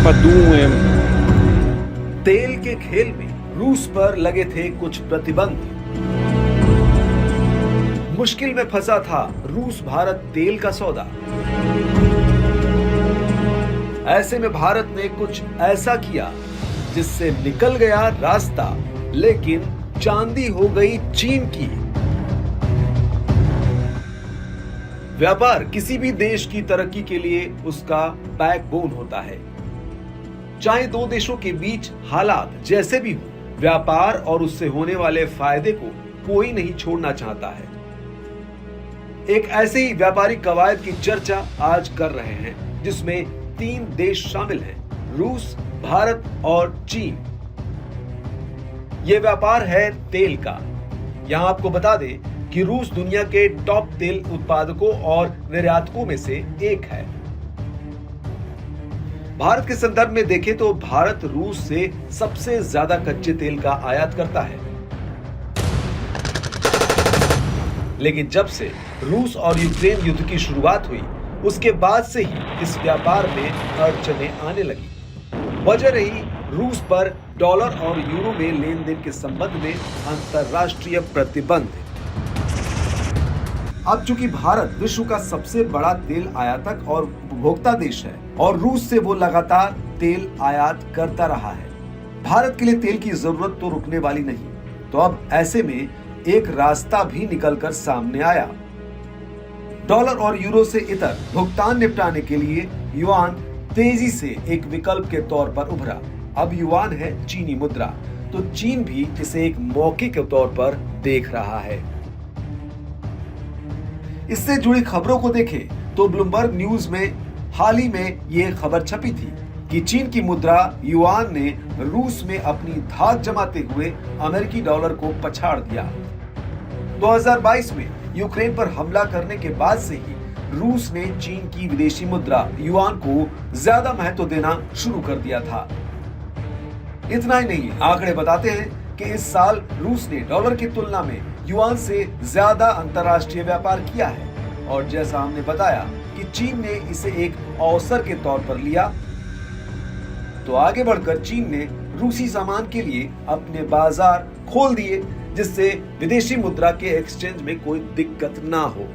Подумаем. तेल के खेल में रूस पर लगे थे कुछ प्रतिबंध। मुश्किल में फंसा था रूस भारत तेल का सौदा। ऐसे में भारत ने कुछ ऐसा किया जिससे निकल गया रास्ता, लेकिन चांदी हो गई चीन की। व्यापार किसी भी देश की तरक्की के लिए उसका बैकबोन होता है। चाहे दो देशों के बीच हालात जैसे भी हो, व्यापार और उससे होने वाले फायदे को कोई नहीं छोड़ना चाहता है। एक ऐसे ही व्यापारिक कवायद की चर्चा आज कर रहे हैं जिसमें 3 देश शामिल हैं, रूस, भारत और चीन। यह व्यापार है तेल का। यहां आपको बता दें कि रूस दुनिया के टॉप तेल उत्पादकों और निर्यातकों में से एक है। भारत के संदर्भ में देखें तो भारत रूस से सबसे ज्यादा कच्चे तेल का आयात करता है। लेकिन जब से रूस और यूक्रेन युद्ध की शुरुआत हुई, उसके बाद से ही इस व्यापार में अड़चनें आने लगी। वजह रही रूस पर डॉलर और यूरो में लेन देन के संबंध में अंतरराष्ट्रीय प्रतिबंध। अब चूंकि भारत विश्व का सबसे बड़ा तेल आयातक और उपभोक्ता देश है और रूस से वो लगातार तेल आयात करता रहा है, भारत के लिए तेल की जरूरत तो रुकने वाली नहीं। तो अब ऐसे में एक रास्ता भी निकलकर सामने आया। डॉलर और यूरो से इतर भुगतान निपटाने के लिए युआन तेजी से एक विकल्प के तौर पर उभरा। अब युआन है चीनी मुद्रा, तो चीन भी इसे एक मौके के तौर पर देख रहा है। इससे जुड़ी खबरों को देखें तो ब्लूमबर्ग न्यूज में हाल ही में यह खबर छपी थी कि चीन की मुद्रा युआन ने रूस में अपनी धाक जमाते हुए अमेरिकी डॉलर को पछाड़ दिया। 2022 में यूक्रेन पर हमला करने के बाद से ही रूस ने चीन की विदेशी मुद्रा युआन को ज्यादा महत्व देना शुरू कर दिया था। इतना ही नहीं, आंकड़े बताते हैं कि इस साल रूस ने डॉलर की तुलना में युआन से ज्यादा अंतरराष्ट्रीय व्यापार किया है। और जैसा हमने बताया कि चीन ने इसे एक अवसर के तौर पर लिया, तो आगे बढ़कर चीन ने रूसी सामान के लिए अपने बाजार खोल दिए, जिससे विदेशी मुद्रा के एक्सचेंज में कोई दिक्कत ना हो।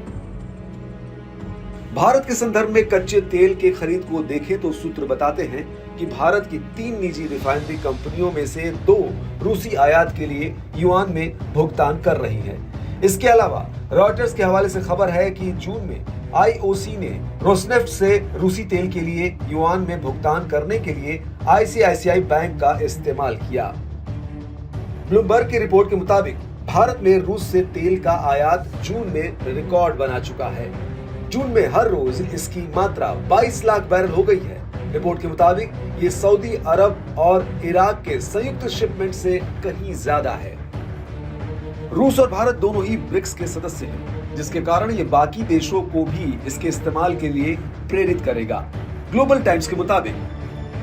भारत के संदर्भ में कच्चे तेल के खरीद को देखें तो सूत्र बताते हैं कि भारत की 3 निजी रिफाइनरी कंपनियों में से 2 रूसी आयात के लिए युआन में भुगतान कर रही है। इसके अलावा रॉयटर्स के हवाले से खबर है कि जून में आईओसी ने रोसनेफ्ट से रूसी तेल के लिए युआन में भुगतान करने के लिए आईसीआईसीआई बैंक का इस्तेमाल किया। ब्लूमबर्ग की रिपोर्ट के मुताबिक भारत में रूस से तेल का आयात जून में रिकॉर्ड बना चुका है। जून में हर रोज इसकी मात्रा 22 लाख बैरल हो गई है। रिपोर्ट के मुताबिक ये सऊदी अरब और इराक के संयुक्त शिपमेंट से कहीं ज्यादा है। रूस और भारत दोनों ही ब्रिक्स के सदस्य हैं, जिसके कारण ये बाकी देशों को भी इसके इस्तेमाल के लिए प्रेरित करेगा। ग्लोबल टाइम्स के मुताबिक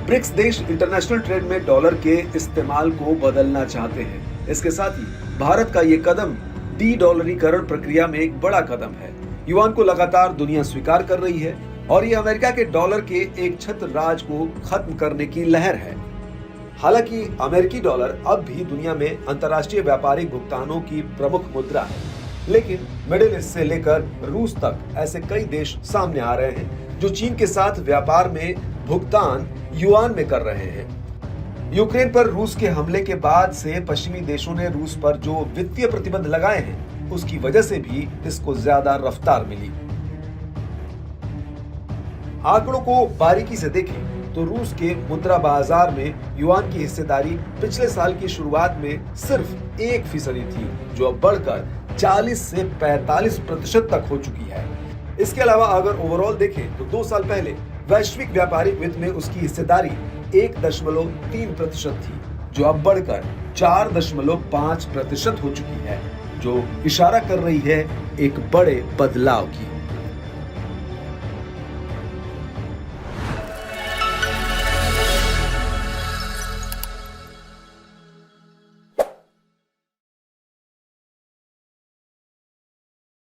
ब्रिक्स देश इंटरनेशनल ट्रेड में डॉलर के इस्तेमाल को बदलना चाहते हैं। इसके साथ ही भारत का ये कदम डी-डॉलरीकरण प्रक्रिया में एक बड़ा कदम है। युआन को लगातार दुनिया स्वीकार कर रही है और ये अमेरिका के डॉलर के एक छत्र राज को खत्म करने की लहर है। हालांकि अमेरिकी डॉलर अब भी दुनिया में अंतर्राष्ट्रीय व्यापारिक भुगतानों की प्रमुख मुद्रा है, लेकिन मिडिल ईस्ट से लेकर रूस तक ऐसे कई देश सामने आ रहे हैं जो चीन के साथ व्यापार में भुगतान युआन में कर रहे हैं। यूक्रेन पर रूस के हमले के बाद से पश्चिमी देशों ने रूस पर जो वित्तीय प्रतिबंध लगाए हैं, उसकी वजह से भी इसको ज्यादा रफ्तार मिली। आंकड़ों को बारीकी से देखें तो रूस के मुद्रा बाजार में युआन की हिस्सेदारी पिछले साल की शुरुआत में सिर्फ 1% थी, जो अब बढ़कर 40 से 45% तक हो चुकी है। इसके अलावा अगर ओवरऑल देखें तो 2 साल पहले वैश्विक व्यापारिक वित्त में उसकी हिस्सेदारी 1.3% थी, जो अब बढ़कर 4.5% हो चुकी है, जो इशारा कर रही है एक बड़े बदलाव की।